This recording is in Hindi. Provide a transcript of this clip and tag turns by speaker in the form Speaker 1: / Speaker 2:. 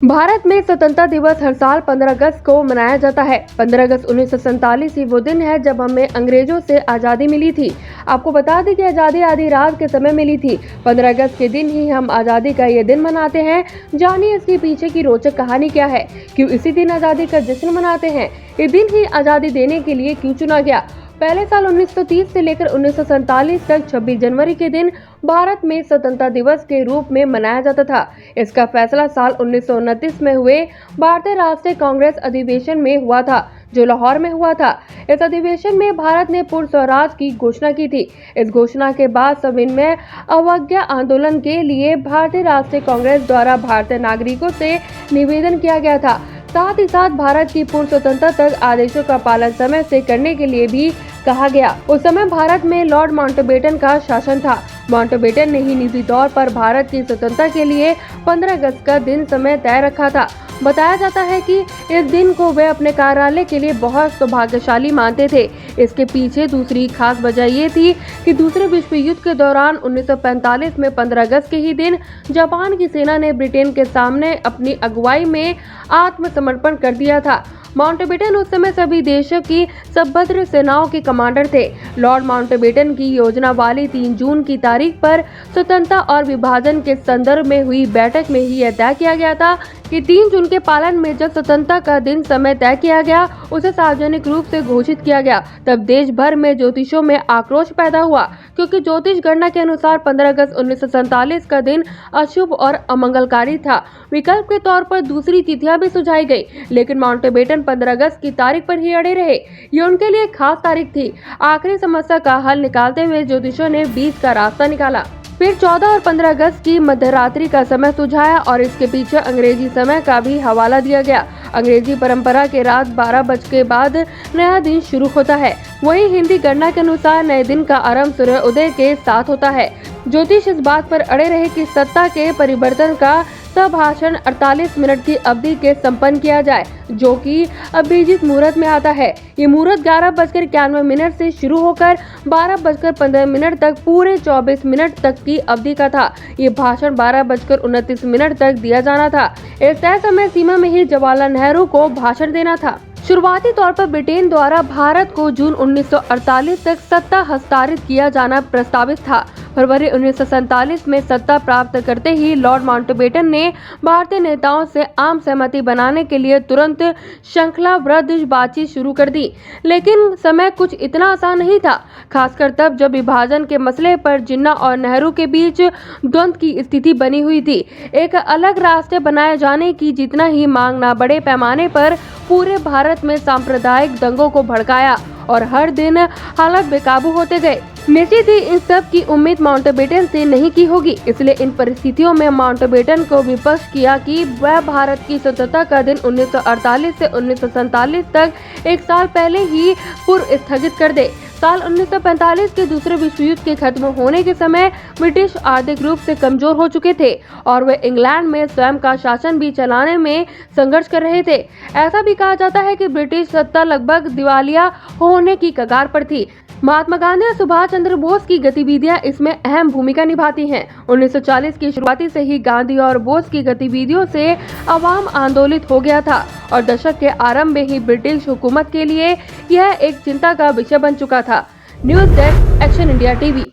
Speaker 1: भारत में स्वतंत्रता दिवस हर साल 15 अगस्त को मनाया जाता है। 15 अगस्त 1947 ही वो दिन है जब हमें अंग्रेजों से आज़ादी मिली थी। आपको बता दें कि आज़ादी आधी रात के समय मिली थी। 15 अगस्त के दिन ही हम आज़ादी का ये दिन मनाते हैं। जानिए इसके पीछे की रोचक कहानी क्या है, क्यों इसी दिन आज़ादी का जश्न मनाते हैं, ये दिन ही आज़ादी देने के लिए क्यों चुना गया। पहले साल 1930 से लेकर 1947 तक 26 जनवरी के दिन भारत में स्वतंत्रता दिवस के रूप में मनाया जाता था। इसका फैसला साल 1929 में हुए भारतीय राष्ट्रीय कांग्रेस अधिवेशन में हुआ था, जो लाहौर में हुआ था। इस अधिवेशन में भारत ने पूर्ण स्वराज की घोषणा की थी। इस घोषणा के बाद सविनय अवज्ञा आंदोलन के लिए भारतीय राष्ट्रीय कांग्रेस द्वारा भारतीय नागरिकों से निवेदन किया गया था। साथ ही साथ भारत की पूर्ण स्वतंत्रता तक आदेशों का पालन समय से करने के लिए भी कहा गया। उस समय भारत में लॉर्ड माउंटबेटन का शासन था। माउंटबेटन ने ही निजी तौर पर भारत की स्वतंत्रता के लिए 15 अगस्त का दिन समय तय रखा था। बताया जाता है कि इस दिन को वे अपने कार्यालय के लिए बहुत सौभाग्यशाली मानते थे। इसके पीछे दूसरी खास वजह ये थी कि दूसरे विश्व युद्ध के दौरान 1945 में 15 अगस्त के ही दिन जापान की सेना ने ब्रिटेन के सामने अपनी अगुवाई में आत्मसमर्पण कर दिया था। माउंटबेटन उस समय सभी देशों की सशस्त्र सेनाओं के कमांडर थे। लॉर्ड माउंटबेटन की योजना वाली 3 जून की तारीख पर स्वतंत्रता और विभाजन के संदर्भ में हुई बैठक में ही यह तय किया गया था कि 3 जून के पालन में जब स्वतंत्रता का दिन समय तय किया गया, उसे सार्वजनिक रूप से घोषित किया गया। तब देश भर में ज्योतिषियों में आक्रोश पैदा हुआ, क्योंकि ज्योतिष गणना के अनुसार 15 अगस्त 1947 का दिन अशुभ और अमंगलकारी था। विकल्प के तौर पर दूसरी तिथियां भी सुझाई गई, लेकिन माउंटबेटन 15 अगस्त की तारीख पर ही अड़े रहे। ये उनके लिए खास तारीख थी। आखिरी समस्या का हल निकालते हुए ज्योतिषियों ने बीच का रास्ता निकाला। फिर 14 और 15 अगस्त की मध्यरात्रि का समय सुझाया और इसके पीछे अंग्रेजी समय का भी हवाला दिया गया। अंग्रेजी परंपरा के रात 12 बजे के बाद नया दिन शुरू होता है। वहीं हिंदी गणना के अनुसार नए दिन का आरंभ सूर्य उदय के साथ होता है। ज्योतिष इस बात पर अड़े रहे कि सत्ता के परिवर्तन का भाषण 48 मिनट की अवधि के संपन्न किया जाए, जो कि अभिजीत मुहूर्त में आता है। ये मुहूर्त 11:91 से शुरू होकर 12:15 तक पूरे 24 मिनट तक की अवधि का था। ये भाषण 12:29 तक दिया जाना था। इस तय समय सीमा में ही जवाहरलाल नेहरू को भाषण देना था। शुरुआती तौर पर ब्रिटेन द्वारा भारत को जून 1948 तक सत्ता हस्तांतरित किया जाना प्रस्तावित था। फरवरी 1947 में सत्ता प्राप्त करते ही लॉर्ड माउंटबेटन ने भारतीय नेताओं से आम सहमति बनाने के लिए तुरंत श्रृंखलाबद्ध बातचीत शुरू कर दी। लेकिन समय कुछ इतना आसान नहीं था, खासकर तब जब विभाजन के मसले पर जिन्ना और नेहरू के बीच द्वंद्व की स्थिति बनी हुई थी। एक अलग राष्ट्र बनाए जाने की जितना ही मांग न बड़े पैमाने पर पूरे भारत में सांप्रदायिक दंगों को भड़काया और हर दिन हालात बेकाबू होते गए। निश्चित ही इन सब की उम्मीद माउंटबेटन से नहीं की होगी, इसलिए इन परिस्थितियों में माउंटबेटन को विपक्ष किया कि वह भारत की स्वतंत्रता का दिन 1948 से 1947 तक एक साल पहले ही पूर्व स्थगित कर दे। साल 1945 के दूसरे विश्व युद्ध के खत्म होने के समय ब्रिटिश आर्थिक रूप से कमजोर हो चुके थे और वे इंग्लैंड में स्वयं का शासन भी चलाने में संघर्ष कर रहे थे। ऐसा भी कहा जाता है कि ब्रिटिश सत्ता लगभग दिवालिया होने की कगार पर थी। महात्मा गांधी और सुभाष चंद्र बोस की गतिविधियां इसमें अहम भूमिका निभाती हैं। 1940 की शुरुआती से ही गांधी और बोस की गतिविधियों से अवाम आंदोलित हो गया था और दशक के आरंभ में ही ब्रिटिश हुकूमत के लिए यह एक चिंता का विषय बन चुका था। News desk, action India TV.